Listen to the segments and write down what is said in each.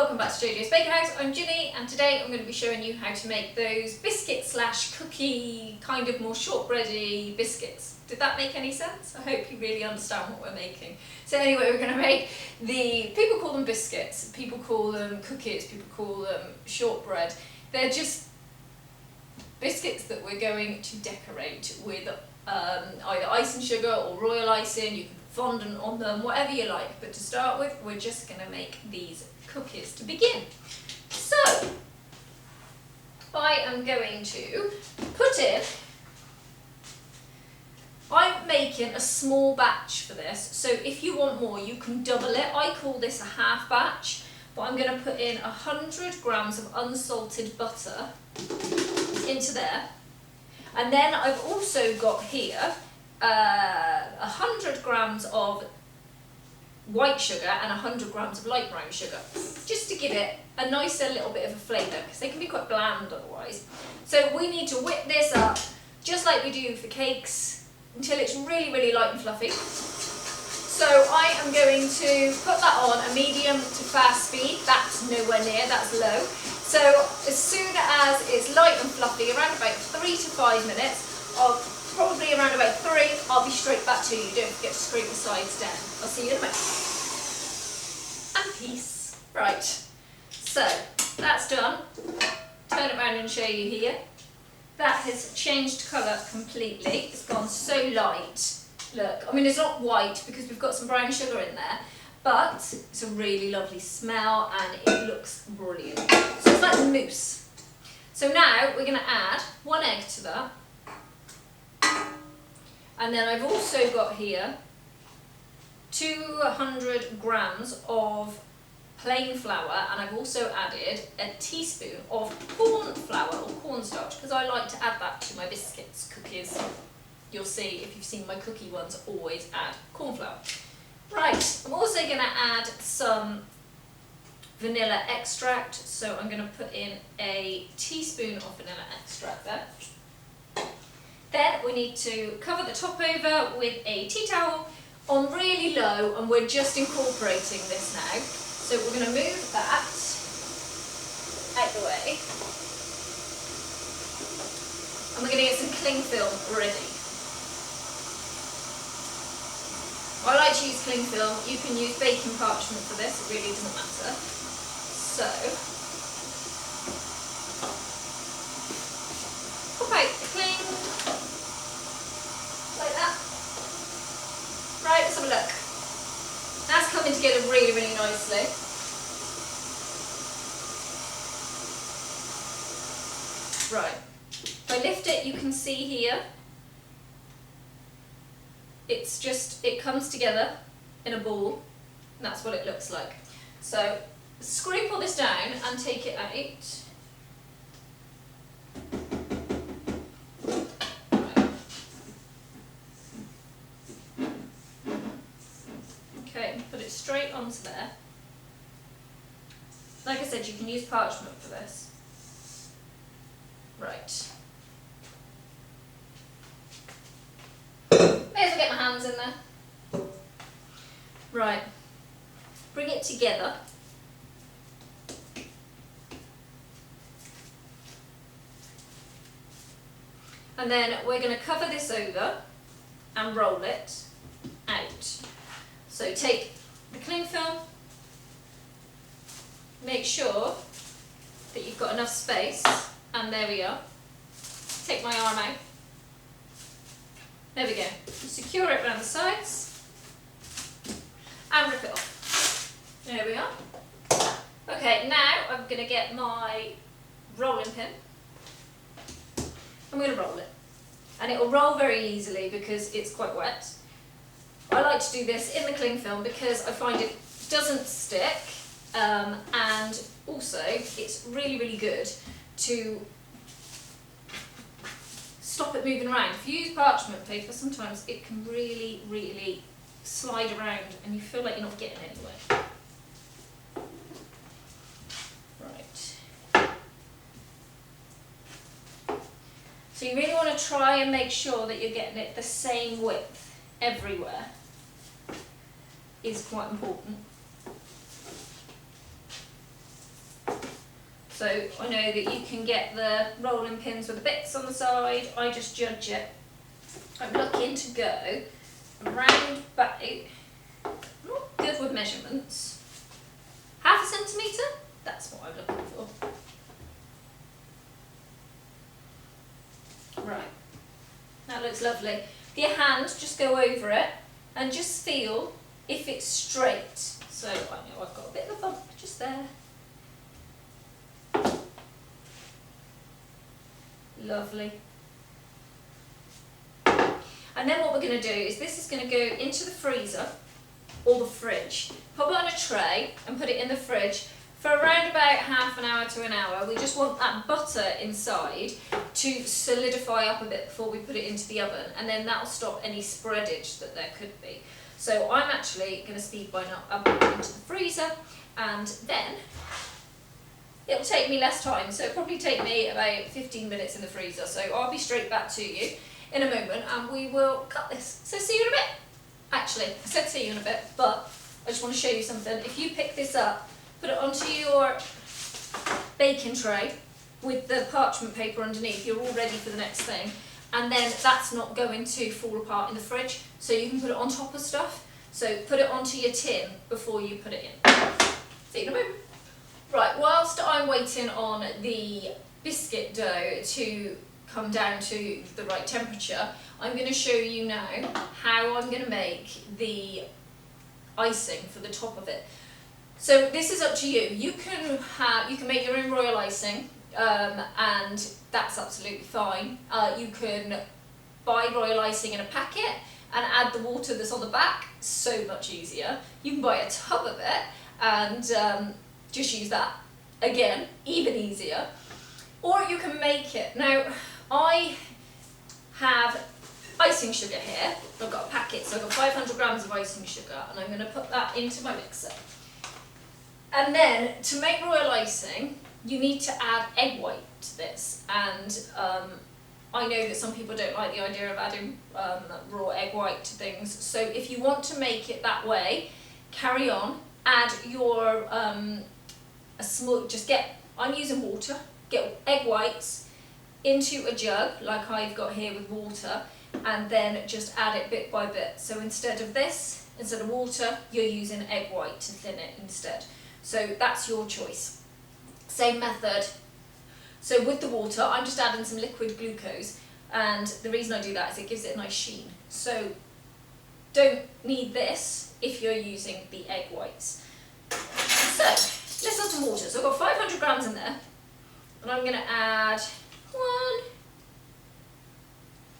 welcome back to JJ's Bakehouse. I'm Ginny and today I'm going to be showing you how to make those biscuit slash cookie kind of more shortbready biscuits. Did that make any sense? I hope you really understand what we're making. So anyway, we're going to make people call them biscuits, people call them cookies, people call them shortbread. They're just biscuits that we're going to decorate with either icing sugar or royal icing. You can put fondant on them, whatever you like. But to start with, we're just going to make these cookies to begin. So, I am going to put in, I'm making a small batch for this, so if you want more you can double it. I call this a half batch, but I'm going to put in 100 grams of unsalted butter into there. And then I've also got here 100 grams of white sugar and 100 grams of light brown sugar, just to give it a nicer little bit of a flavour, because they can be quite bland otherwise. So we need to whip this up, just like we do for cakes, until it's really, really light and fluffy. So I am going to put that on a medium to fast speed. That's nowhere near, that's low. So as soon as it's light and fluffy, around about 3 to 5 minutes, probably around about 3, I'll be straight back to you. Don't forget to scrape the sides down. I'll see you in a minute. And peace. Right, so that's done. Turn it around and show you here. That has changed colour completely. It's gone so light. Look, I mean it's not white because we've got some brown sugar in there, but it's a really lovely smell and it looks brilliant. So it's like mousse. So now we're going to add 1 egg to that. And then I've also got here 200 grams of plain flour, and I've also added a teaspoon of corn flour or cornstarch, because I like to add that to my biscuits, cookies. You'll see if you've seen my cookie ones, always add corn flour. Right, I'm also going to add some vanilla extract, so I'm going to put in a teaspoon of vanilla extract there. Then we need to cover the top over with a tea towel on really low, and we're just incorporating this now. So we're going to move that out the way, and we're going to get some cling film ready. I like to use cling film. You can use baking parchment for this, it really doesn't matter. So, pop out the cling. Like that. Right, let's have a look. That's coming together really, really nicely. Right, if I lift it, you can see here, it comes together in a ball, and that's what it looks like. So, scrape all this down and take it out. Okay, put it straight onto there. Like I said, you can use parchment for this. Right. May as well get my hands in there. Right. Bring it together. And then we're going to cover this over and roll it out. So take the cling film, make sure that you've got enough space, and there we are. Take my arm out. There we go. Secure it around the sides and rip it off. There we are. Okay, now I'm going to get my rolling pin. I'm going to roll it. And it will roll very easily because it's quite wet. I like to do this in the cling film because I find it doesn't stick, and also it's really, really good to stop it moving around. If you use parchment paper, sometimes it can really, really slide around and you feel like you're not getting anywhere. Right. So you really want to try and make sure that you're getting it the same width everywhere. Is quite important. So I know that you can get the rolling pins with the bits on the side. I just judge it. I'm looking to go around about, I'm not good with measurements, ½ centimetre, that's what I'm looking for. Right, that looks lovely. For your hand, just go over it and just feel if it's straight. So I know I've got a bit of a bump just there. Lovely. And then what we're going to do is this is going to go into the freezer or the fridge. Pop it on a tray and put it in the fridge for around about ½ an hour to an hour. We just want that butter inside to solidify up a bit before we put it into the oven, and then that'll stop any spreadage that there could be. So I'm actually going to speed mine up into the freezer, and then it'll take me less time. So it'll probably take me about 15 minutes in the freezer. So I'll be straight back to you in a moment and we will cut this. So see you in a bit. Actually, I said see you in a bit, but I just want to show you something. If you pick this up, put it onto your baking tray with the parchment paper underneath, you're all ready for the next thing. And then that's not going to fall apart in the fridge, so you can put it on top of stuff. So put it onto your tin before you put it in. See you in a moment. Right, whilst I'm waiting on the biscuit dough to come down to the right temperature, I'm going to show you now how I'm going to make the icing for the top of it. So this is up to you. You can make your own royal icing, and that's absolutely fine. You can buy royal icing in a packet and add the water that's on the back. So much easier. You can buy a tub of it and just use that. Again, even easier. Or you can make it. Now, I have icing sugar here. I've got a packet, so I've got 500 grams of icing sugar, and I'm going to put that into my mixer. And then, to make royal icing, you need to add egg white to this. And I know that some people don't like the idea of adding raw egg white to things. So if you want to make it that way, carry on. Add your I'm using water. Get egg whites into a jug, like I've got here with water, and then just add it bit by bit. So instead of water, you're using egg white to thin it instead. So that's your choice. Same method. So with the water, I'm just adding some liquid glucose, and the reason I do that is it gives it a nice sheen. So don't need this if you're using the egg whites. So let's add some water. So I've got 500 grams in there, and I'm going to add 1,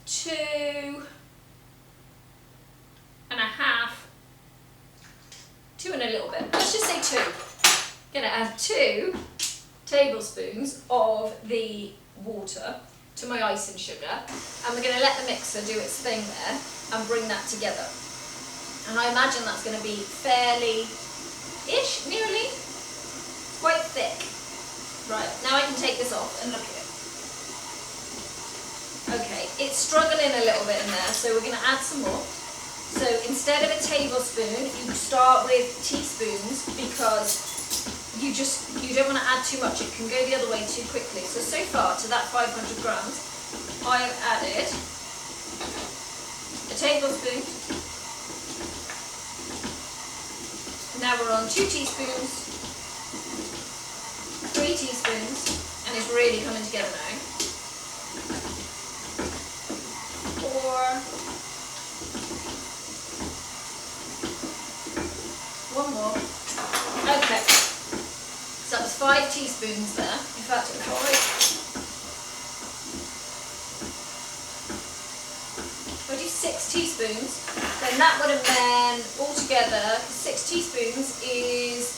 2 and a half, 2 and a little bit. Let's just say 2. I'm going to add 2 tablespoons of the water to my icing sugar, and we're going to let the mixer do its thing there and bring that together. And I imagine that's going to be fairly-ish, nearly, quite thick. Right, now I can take this off and look at it. Okay, it's struggling a little bit in there, so we're going to add some more. So instead of a tablespoon, you start with teaspoons, because you don't want to add too much. It can go the other way too quickly. So far to that 500 grams, I have added a tablespoon. Now we're on 2 teaspoons, 3 teaspoons, and it's really coming together now. 4, 1 more. Okay, so that was 5 teaspoons there. In fact, it was 5. If I do 6 teaspoons, then that would have been altogether, 6 teaspoons is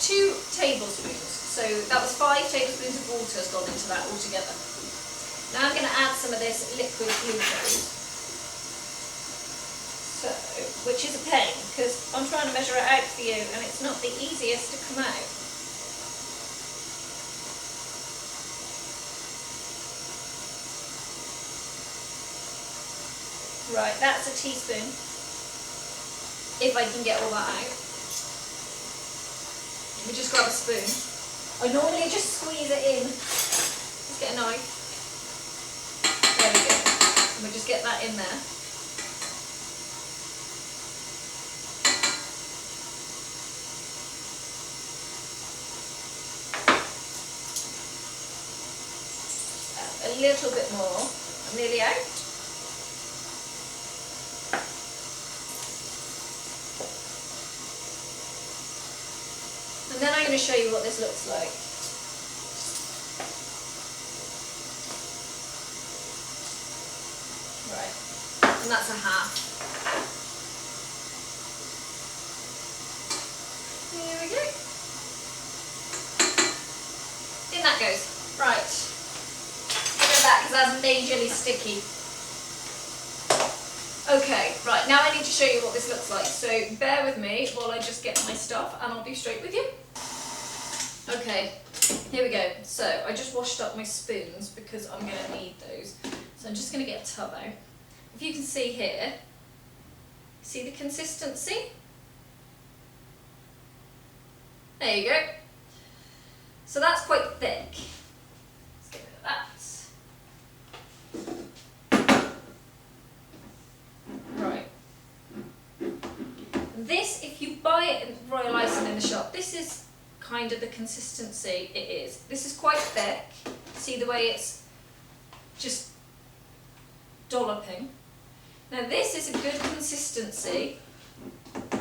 2 tablespoons. So that was 5 tablespoons of water has gone into that altogether. Now I'm going to add some of this liquid glucose. So, which is a pain, because I'm trying to measure it out for you and it's not the easiest to come out. Right, that's a teaspoon, if I can get all that out. We just grab a spoon. I normally just squeeze it in. Just get a knife. There we go. And we'll just get that in there. A little bit more. I'm nearly out. And then I'm going to show you what this looks like. Right, and that's a half. There we go. In that goes. Right. That because that's majorly sticky. Okay, right, now I need to show you what this looks like, so bear with me while I just get my stuff and I'll be straight with you. Okay, here we go. So I just washed up my spoons because I'm going to need those. So I'm just going to get a tub out. If you can see here, see the consistency? There you go. So that's quite thick. Let's get rid of that. Right. This, if you buy it in Royal Icing in the shop, this is kind of the consistency it is. This is quite thick. See the way it's just dolloping. Now this is a good consistency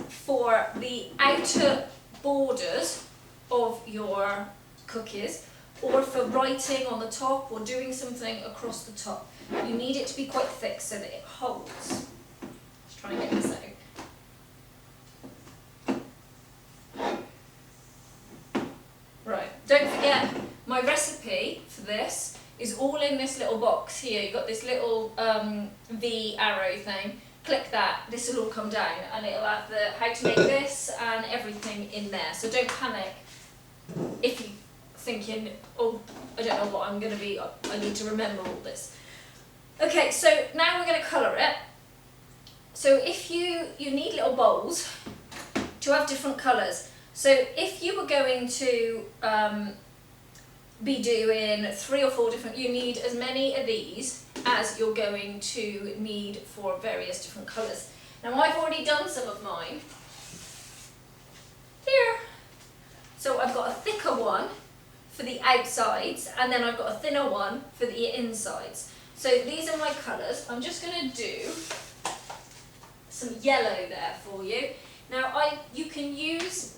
for the outer borders of your cookies, or for writing on the top or doing something across the top. You need it to be quite thick so that it holds. Let's try and get this out. Right, don't forget, my recipe for this is all in this little box here. You've got this little V arrow thing. Click that, this will all come down and it'll have the how to make this and everything in there. So don't panic if you're thinking, oh, I don't know what I'm going to be, I need to remember all this. Okay, so now we're going to colour it. So if you need little bowls to have different colours. So if you were going to be doing 3 or 4 different, you need as many of these as you're going to need for various different colours. Now I've already done some of mine here. So I've got a thicker one for the outsides and then I've got a thinner one for the insides. So these are my colours. I'm just going to do some yellow there for you. Now you can use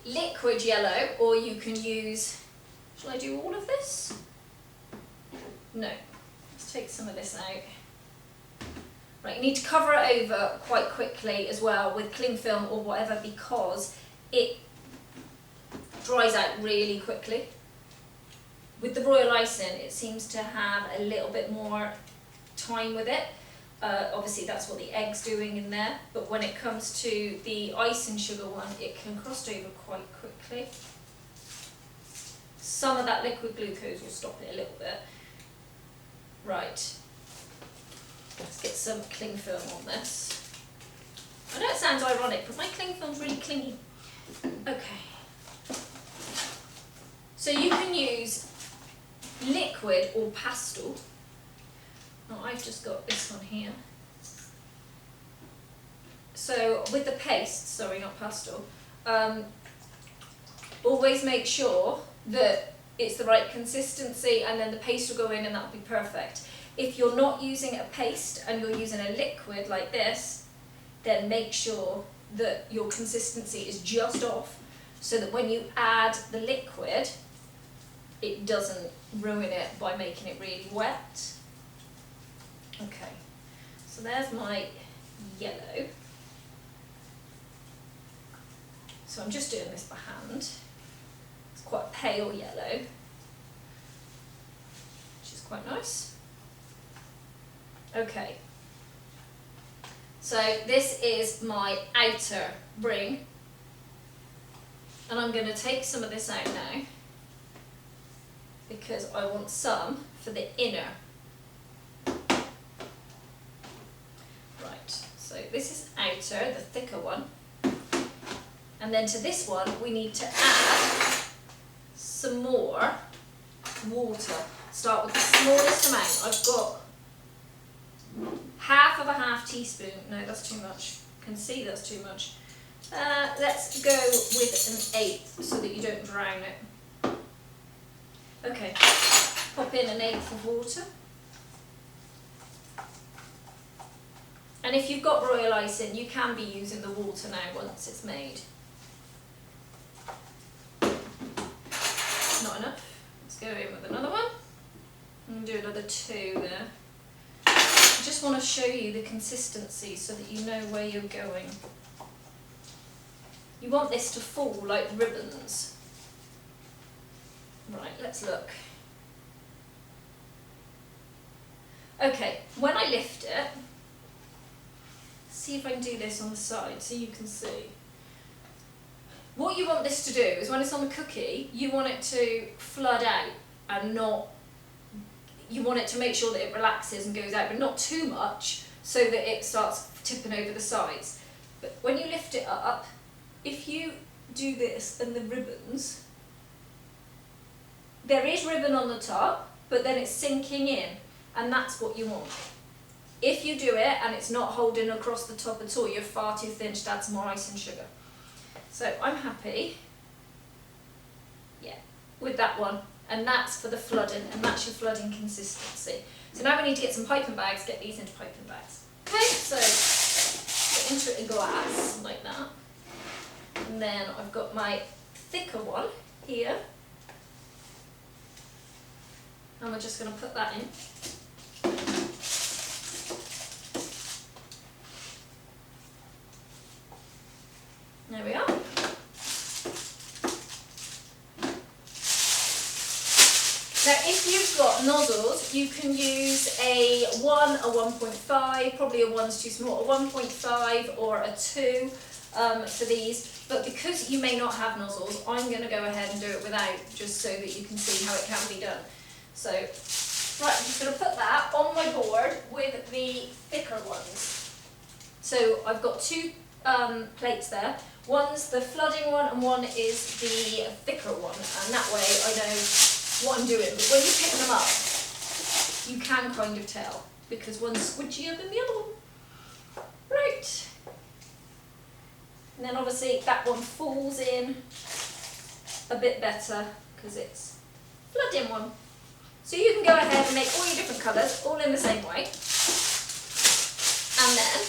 liquid yellow or you can use, shall I do all of this? No, let's take some of this out. Right, you need to cover it over quite quickly as well with cling film or whatever because it dries out really quickly. With the royal icing, it seems to have a little bit more time with it. Obviously that's what the egg's doing in there, but when it comes to the icing sugar one, it can crust over quite quickly. Some of that liquid glucose will stop it a little bit. Right, let's get some cling film on this. I know it sounds ironic, but my cling film's really clingy. Okay. So you can use liquid or pastel. Now I've just got this one here. So with the paste, sorry, not pastel, always make sure that it's the right consistency and then the paste will go in and that'll be perfect. If you're not using a paste and you're using a liquid like this, then make sure that your consistency is just off so that when you add the liquid, it doesn't ruin it by making it really wet. Okay, so there's my yellow. So I'm just doing this by hand. It's quite a pale yellow, which is quite nice. Okay, so this is my outer ring, and I'm going to take some of this out now because I want some for the inner. Right, so this is outer, the thicker one, and then to this one we need to add some more water. Start with the smallest amount. I've got half of a half teaspoon. No, that's too much. I can see that's too much. Let's go with an eighth so that you don't drown it. Okay, pop in an eighth of water. And if you've got royal icing, you can be using the water now once it's made. Not enough. Let's go in with another one. And do another 2 there. I just want to show you the consistency so that you know where you're going. You want this to fall like ribbons. Right, let's look. Okay, when I lift it, see if I can do this on the side so you can see. What you want this to do is when it's on the cookie, you want it to flood out and not, you want it to make sure that it relaxes and goes out, but not too much so that it starts tipping over the sides. But when you lift it up, if you do this and the ribbons, there is ribbon on the top, but then it's sinking in, and that's what you want. If you do it and it's not holding across the top at all, you're far too thin to add some more icing sugar. So I'm happy, yeah, with that one, and that's for the flooding, and that's your flooding consistency. So now we need to get some piping bags, get these into piping bags. Okay, so get into it in glass, like that. And then I've got my thicker one here. And we're just going to put that in. There we are. Now if you've got nozzles, you can use a 1, a 1.5, probably a 1's too small, a 1.5 or a 2 for these. But because you may not have nozzles, I'm going to go ahead and do it without, just so that you can see how it can be done. So, right, I'm just going to put that on my board with the thicker ones. So I've got 2 plates there. One's the flooding one and one is the thicker one, and that way I know what I'm doing. But when you pick them up, you can kind of tell, because one's squidgier than the other one. Right. And then obviously that one falls in a bit better because it's flooding one. So you can go ahead and make all your different colours all in the same way. And then,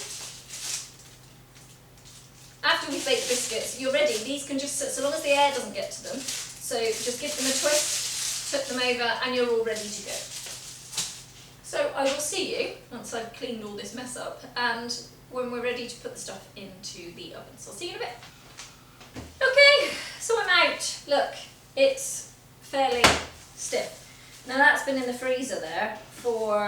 after we've baked biscuits, you're ready. These can just sit, so long as the air doesn't get to them. So just give them a twist, tip them over, and you're all ready to go. So I will see you once I've cleaned all this mess up, and when we're ready to put the stuff into the oven. So I'll see you in a bit. Okay, so I'm out. Look, it's fairly stiff. Now that's been in the freezer there for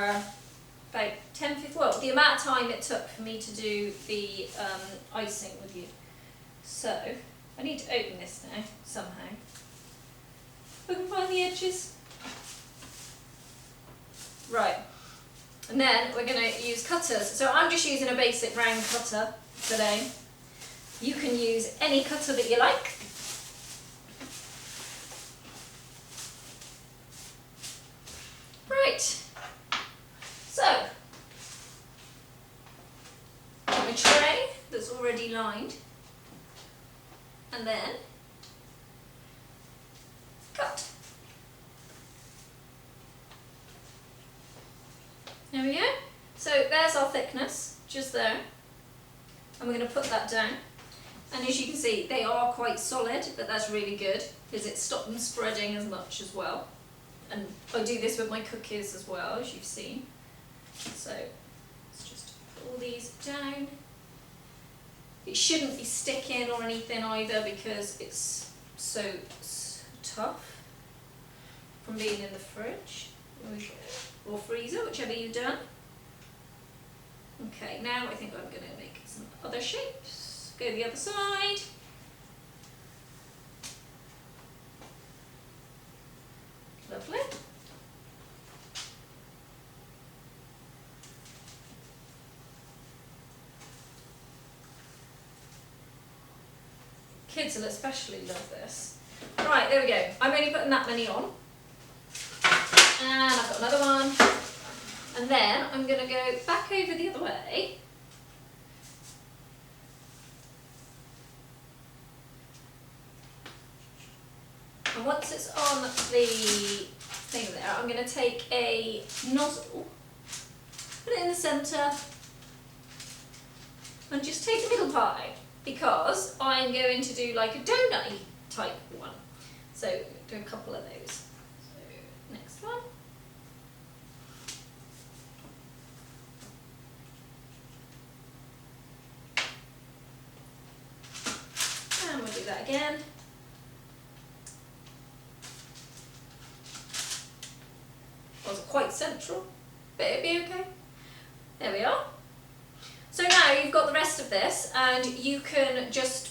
about 10-15, well, the amount of time it took for me to do the icing with you. So I need to open this now, somehow. If I can find the edges. Right. And then we're going to use cutters. So I'm just using a basic round cutter today. You can use any cutter that you like. Right. So, got my tray that's already lined. And then cut. There we go. So there's our thickness, just there. And we're going to put that down. And as you can see, they are quite solid, but that's really good because it stops them spreading as much as well. And I do this with my cookies as well, as you've seen. So let's just put all these down. It shouldn't be sticking or anything either because it's so tough from being in the fridge. Or freezer, whichever you've done. Okay, now I think I'm going to make some other shapes. Go the other side. Lovely. Kids will especially love this. Right, there we go. I'm only putting that many on. And I've got another one. And then I'm going to go back over the other way. And once it's on the thing there, I'm going to take a nozzle, put it in the centre, and just take the middle part out, because I'm going to do like a donut type one. So do a couple of those. So next one. And we'll do that again. Wasn't quite central, but it'll be okay. There we are. So now you've got the rest of this, and you can just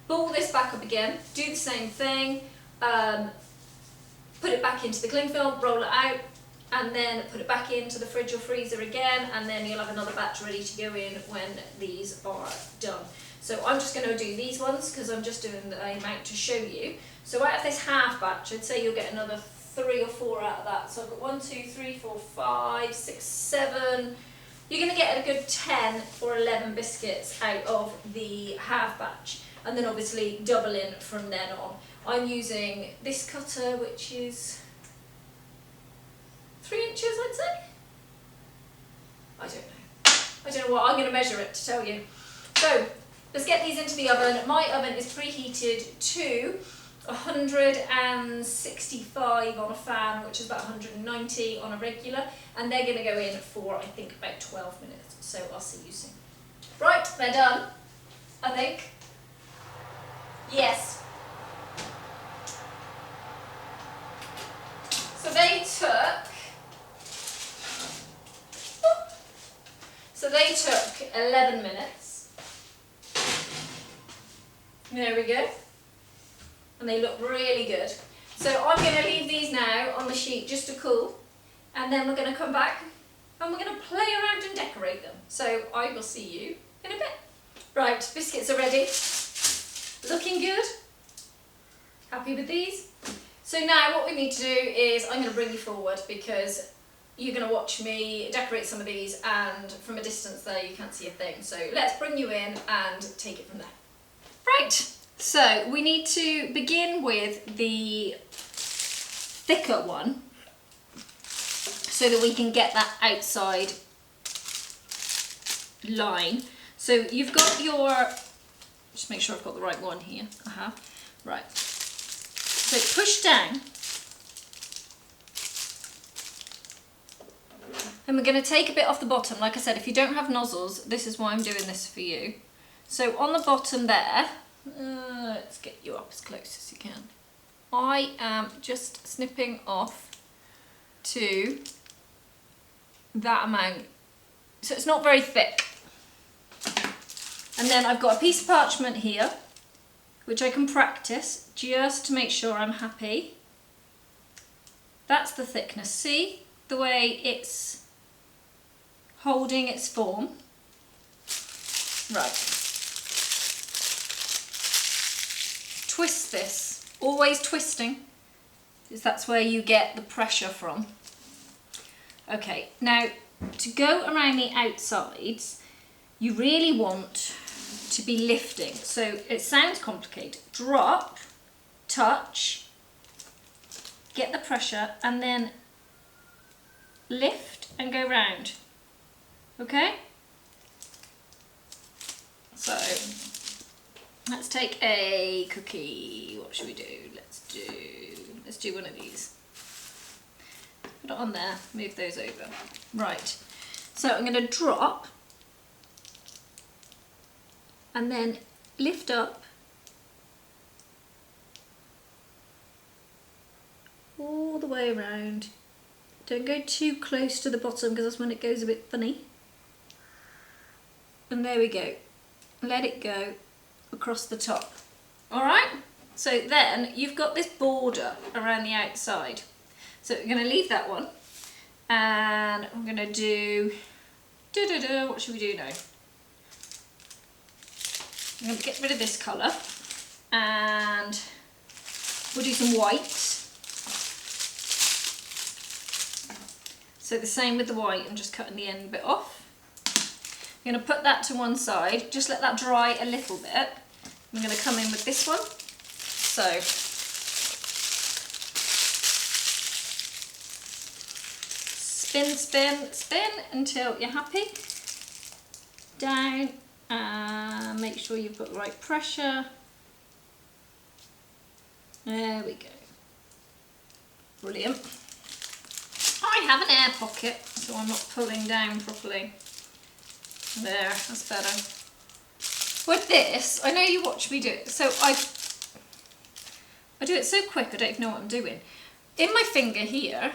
ball this back up again, do the same thing, put it back into the cling film, roll it out, and then put it back into the fridge or freezer again, and then you'll have another batch ready to go in when these are done. So I'm just going to do these ones because I'm just doing the amount to show you. So out of this half batch, I'd say you'll get another 3 or 4 out of that. So I've got 1, 2, 3, 4, 5, 6, 7. You're going to get a good 10 or 11 biscuits out of the half batch, and then obviously double in from then on. I'm using this cutter, which is 3 inches, I'd say. I don't know. I don't know what, I'm going to measure it to tell you. So let's get these into the oven. My oven is preheated to 165 on a fan, which is about 190 on a regular, and they're going to go in for, I think, about 12 minutes. So I'll see you soon. Right, they're done, I think. Yes. So they took 11 minutes. There we go. And they look really good. So I'm going to leave these now on the sheet just to cool, and then we're going to come back and we're going to play around and decorate them. So I will see you in a bit. Right, biscuits are ready. Looking good. Happy with these? So now what we need to do is I'm going to bring you forward, because you're going to watch me decorate some of these, and from a distance there you can't see a thing. So let's bring you in and take it from there. Right. So we need to begin with the thicker one so that we can get that outside line. So you've got your, just make sure I've got the right one here. I have. Right. So push down. And we're going to take a bit off the bottom. Like I said, if you don't have nozzles, this is why I'm doing this for you. So on the bottom there, let's get you up as close as you can. I am just snipping off to that amount. So it's not very thick. And then I've got a piece of parchment here, which I can practice just to make sure I'm happy. That's the thickness. See the way it's holding its form? Right. Twist this, always twisting, because that's where you get the pressure from. Okay, now to go around the outsides, you really want to be lifting. So it sounds complicated. Drop, touch, get the pressure, and then lift and go round. Okay? So let's take a cookie. What should we do? Let's do one of these. Put it on there, move those over. Right. So I'm going to drop and then lift up all the way around. Don't go too close to the bottom, because that's when it goes a bit funny. And there we go. Let it go across the top. Alright? So then you've got this border around the outside. So we're going to leave that one. And I'm going to do... what should we do now? I'm going to get rid of this colour. And We'll do some white. So the same with the white, I'm just cutting the end bit off. I'm going to put that to one side, just let that dry a little bit. I'm going to come in with this one. So spin, spin, spin until you're happy. Down, and make sure you've got the right pressure. There we go. Brilliant. I have an air pocket, so I'm not pulling down properly. There, that's better. With this, I know you watch me do it, so I do it so quick I don't even know what I'm doing. In my finger here,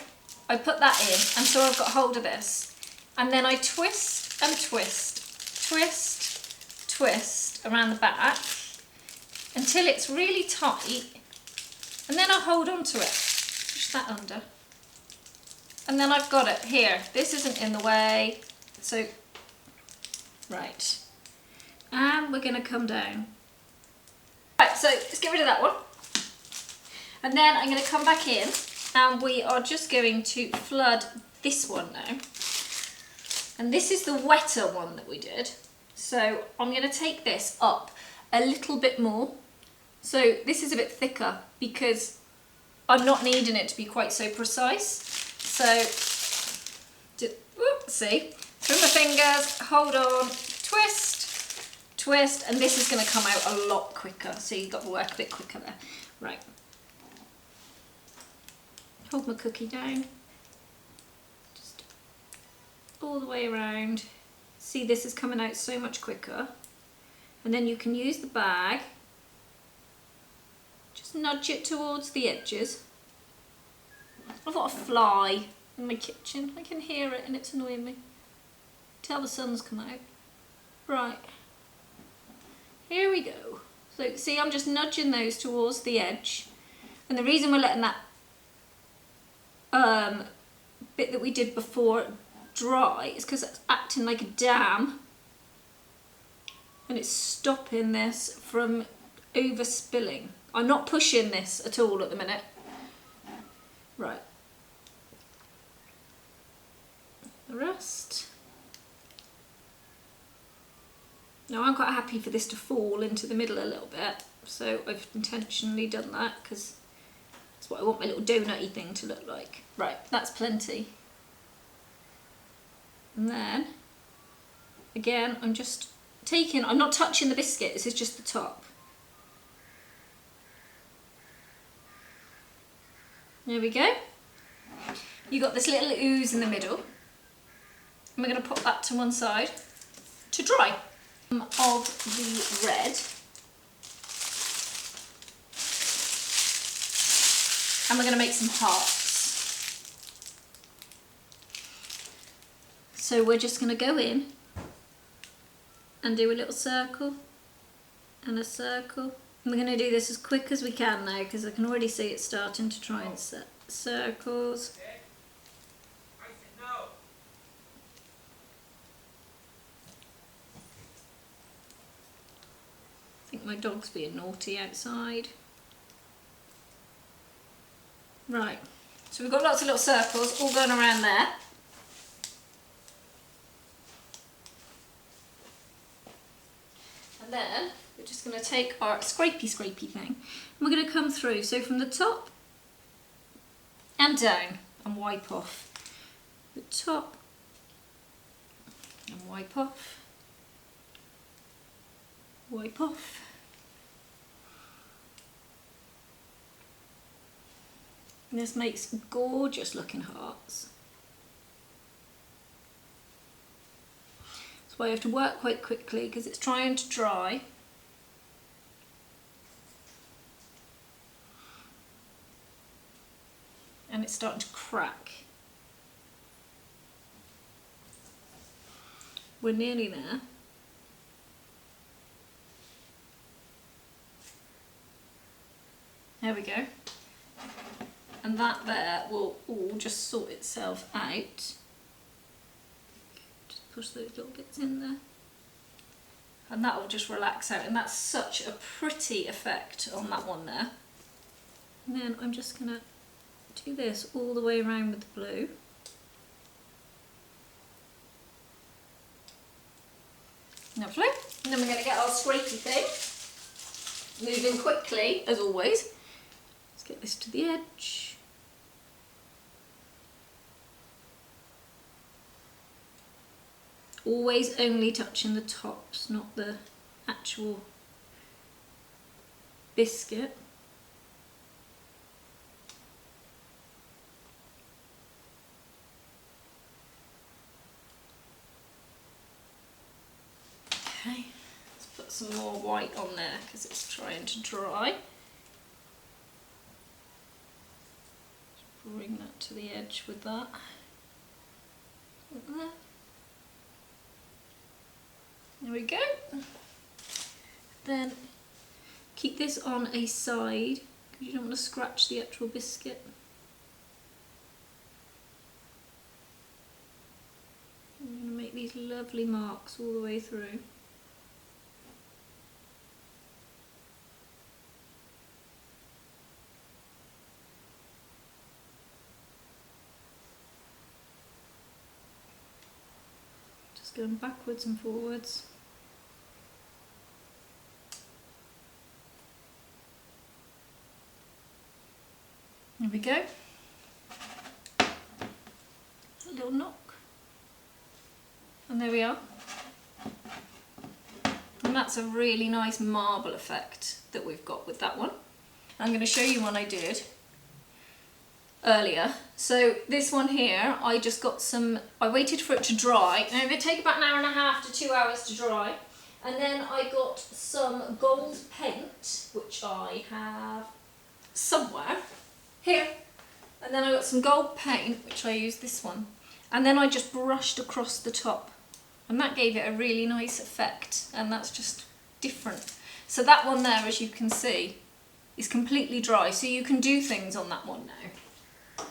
I put that in, and so I've got hold of this, and then I twist and twist, twist, twist around the back until it's really tight, and then I hold on to it, push that under, and then I've got it here. This isn't in the way, so right, and we're going to come down. Right, so let's get rid of that one, and then I'm going to come back in, and we are just going to flood this one now. And this is the wetter one that we did. So I'm going to take this up a little bit more. So this is a bit thicker because I'm not needing it to be quite so precise. So, see, through my fingers, hold on, twist, twist, and this is going to come out a lot quicker. So you've got to work a bit quicker there. Right. Hold my cookie down. Just all the way around. See, this is coming out so much quicker. And then you can use the bag. Just nudge it towards the edges. I've got a fly in my kitchen. I can hear it and it's annoying me. Till the sun's come out. Right. Here we go. So see, I'm just nudging those towards the edge. And the reason we're letting that bit that we did before dry is because it's acting like a dam. And it's stopping this from overspilling. I'm not pushing this at all at the minute. Right. The rest. Now I'm quite happy for this to fall into the middle a little bit, so I've intentionally done that because that's what I want my little donut-y thing to look like. Right, that's plenty. And then, again, I'm just taking, I'm not touching the biscuit, this is just the top. There we go. You got this little ooze in the middle. And we're going to put that to one side to dry. Of the red. And we're going to make some hearts. So we're just going to go in and do a little circle and a circle. And we're going to do this as quick as we can now because I can already see it starting to try and set circles. I think my dog's being naughty outside. Right, so we've got lots of little circles all going around there. And then we're just going to take our scrapey thing and we're going to come through. So from the top and down and wipe off. The top and wipe off. Wipe off. And this makes gorgeous looking hearts. That's why you have to work quite quickly because it's trying to dry. And it's starting to crack. We're nearly there. There we go. And that there will all just sort itself out. Just push those little bits in there. And that will just relax out. And that's such a pretty effect on that one there. And then I'm just going to do this all the way around with the blue. Lovely. And then we're going to get our scrapey thing. Moving quickly, as always. Let's get this to the edge. Always only touching the tops, not the actual biscuit. Okay. Put some more white on there because it's trying to dry. Just bring that to the edge with that. Like that. There we go. Then keep this on a side because you don't want to scratch the actual biscuit. I'm going to make these lovely marks all the way through. Going backwards and forwards. There we go. A little knock. And there we are. And that's a really nice marble effect that we've got with that one. I'm going to show you one I did earlier. So this one here, I just got some, I waited for it to dry, and it take about an hour and a half to 2 hours to dry, and then I got some gold paint, which I have somewhere, here, and then I got some gold paint, which I used this one, and then I just brushed across the top, and that gave it a really nice effect, and that's just different. So that one there, as you can see, is completely dry, so you can do things on that one now.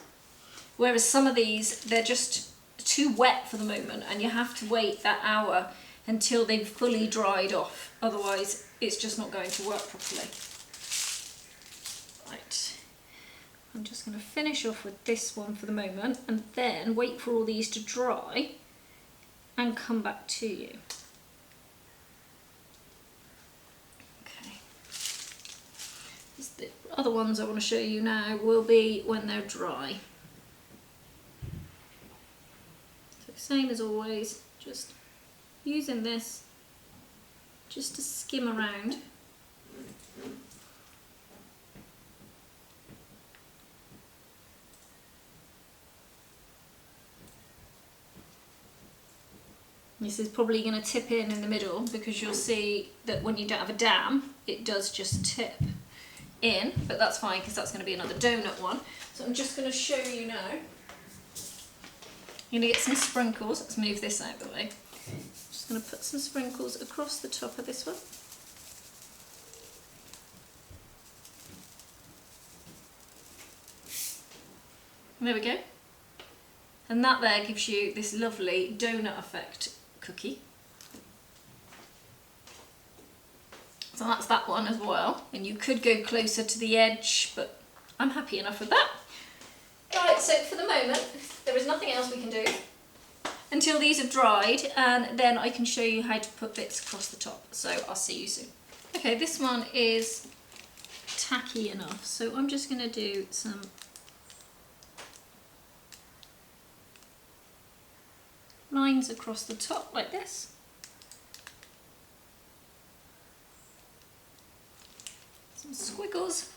Whereas some of these, they're just too wet for the moment and you have to wait that hour until they've fully dried off. Otherwise, it's just not going to work properly. Right, I'm just going to finish off with this one for the moment and then wait for all these to dry and come back to you. Okay. The other ones I want to show you now will be when they're dry. Same as always, just using this just to skim around. This is probably going to tip in the middle because you'll see that when you don't have a dam, it does just tip in, but that's fine because that's going to be another donut one. So I'm just going to show you now. You're going to get some sprinkles. Let's move this out of the way. Just going to put some sprinkles across the top of this one. And there we go. And that there gives you this lovely donut effect cookie. So that's that one as well. And you could go closer to the edge, but I'm happy enough with that. Right, so for the moment, there is nothing else we can do until these have dried, and then I can show you how to put bits across the top. So I'll see you soon. Okay, this one is tacky enough, so I'm just going to do some lines across the top like this. Some squiggles.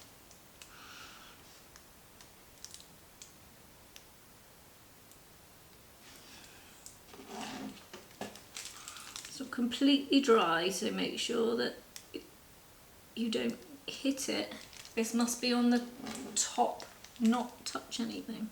It's not completely dry, so make sure that you don't hit it. This must be on the top, not touch anything.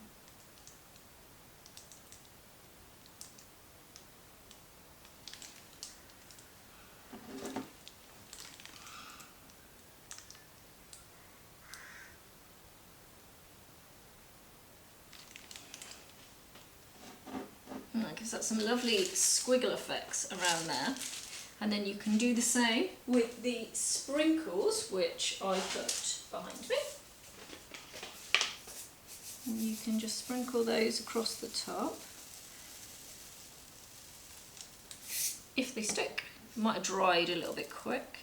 Gives that some lovely squiggle effects around there, and then you can do the same with the sprinkles, which I put behind me. And you can just sprinkle those across the top. If they stick, they might have dried a little bit quick.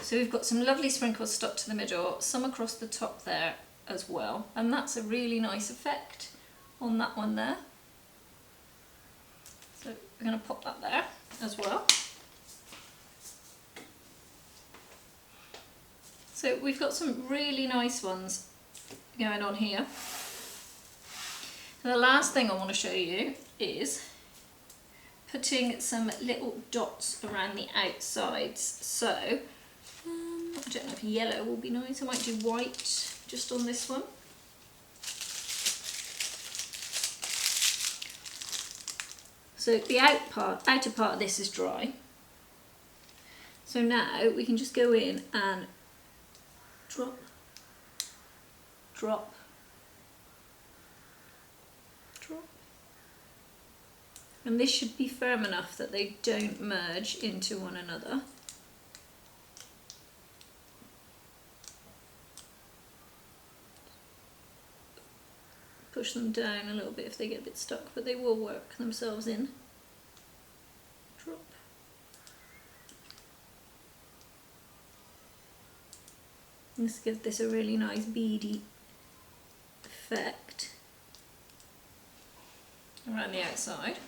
So we've got some lovely sprinkles stuck to the middle, some across the top there as well, and that's a really nice effect on that one there. So we're going to pop that there as well. So we've got some really nice ones going on here. And the last thing I want to show you is putting some little dots around the outsides. So I don't know if yellow will be nice. I might do white just on this one. So the outer part of this is dry. So now we can just go in and drop, drop, drop. And this should be firm enough that they don't merge into one another. Push them down a little bit if they get a bit stuck, but they will work themselves in. Drop. Let's give this a really nice beady effect around the outside.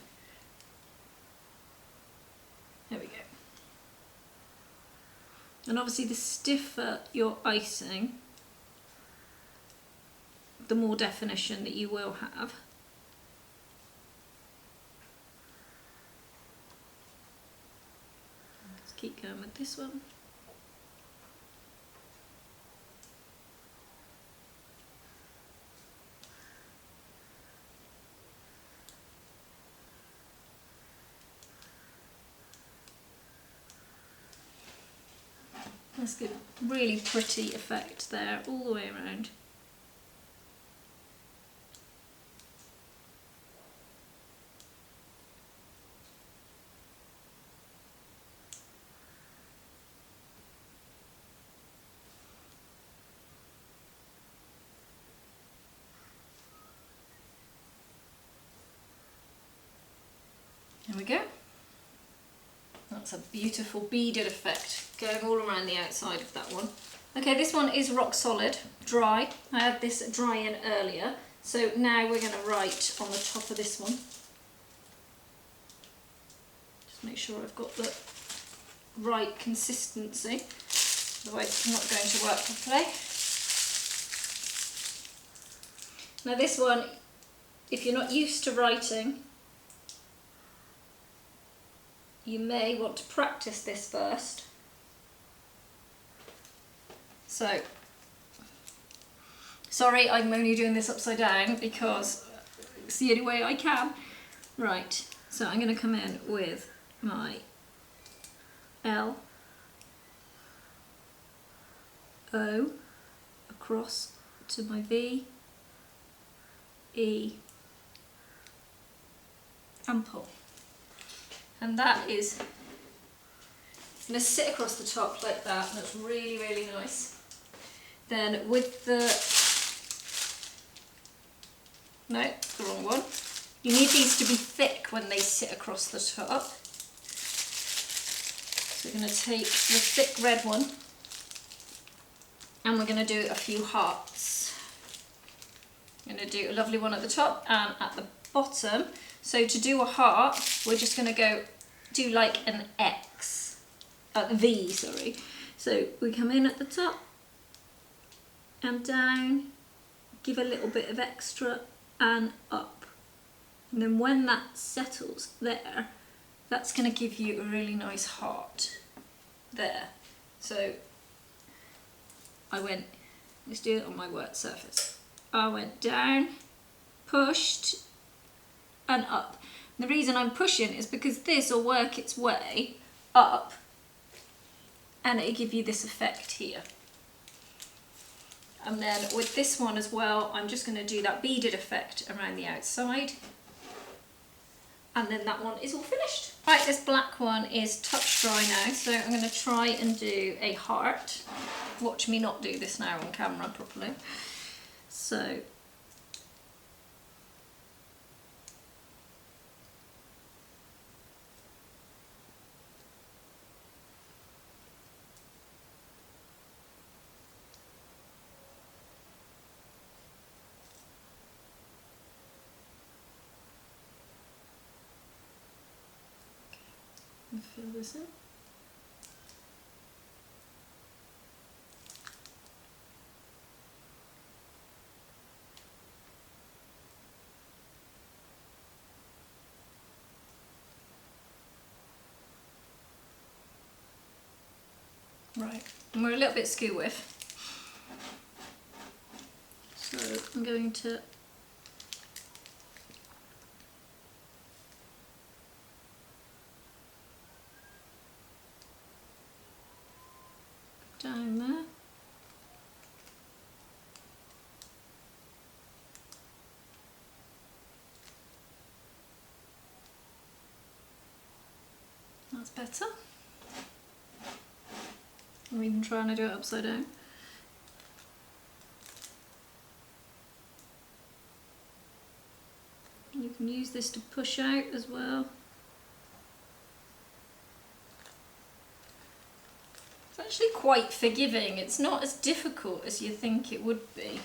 There we go. And obviously the stiffer your icing, the more definition that you will have. Let's keep going with this one. That's good, really pretty effect there all the way around. There we go. That's a beautiful beaded effect going all around the outside of that one. Okay, this one is rock solid, dry. I had this dry in earlier, so now we're going to write on the top of this one. Just make sure I've got the right consistency, otherwise it's not going to work properly. Now this one, if you're not used to writing, you may want to practice this first. So, sorry, I'm only doing this upside down because it's the only way I can. Right, so I'm going to come in with my L, O, across to my V, E, and pull. And that is going to sit across the top like that, and that's really, really nice. Then with the, no, the wrong one. You need these to be thick when they sit across the top. So we're going to take the thick red one, and we're going to do a few hearts. I'm going to do a lovely one at the top and at the bottom. So to do a heart, we're just going to go do like an X, V, sorry. So we come in at the top and down, give a little bit of extra and up. And then when that settles there, that's going to give you a really nice heart there. So I went, let's do it on my work surface. I went down, pushed, and up. The reason I'm pushing is because this will work its way up and it'll give you this effect here. And then with this one as well, I'm just going to do that beaded effect around the outside. And then that one is all finished. Right, this black one is touch dry now, so I'm going to try and do a heart. Watch me not do this now on camera properly. So and fill this in. Right, and we're a little bit skew with, so I'm going to down there. That's better. I'm even trying to do it upside down. You can use this to push out as well. It's actually quite forgiving. It's not as difficult as you think it would be.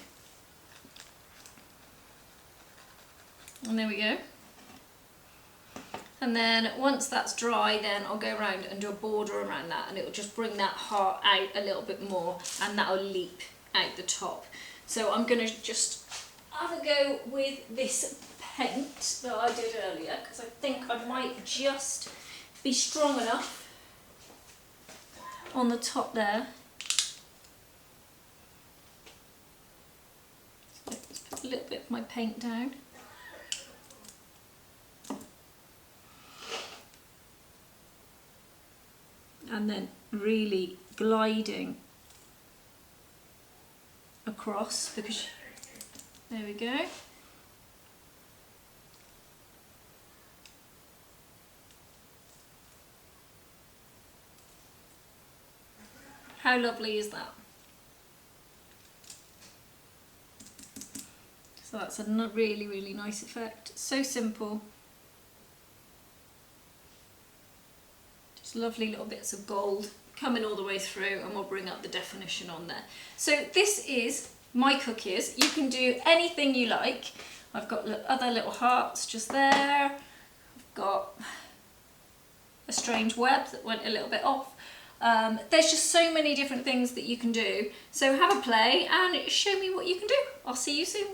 And there we go. And then once that's dry, then I'll go around and do a border around that, and it will just bring that heart out a little bit more, and that'll leap out the top. So I'm going to just have a go with this paint that I did earlier, because I think I might just be strong enough on the top there. So let's put a little bit of my paint down. And then really gliding across, because there we go. How lovely is that? So that's a really, really nice effect. So simple. Lovely little bits of gold coming all the way through, and we'll bring up the definition on there. So this is my cookies. You can do anything you like. I've got other little hearts just there. I've got a strange web that went a little bit off. There's just so many different things that you can do. So have a play and show me what you can do. I'll see you soon.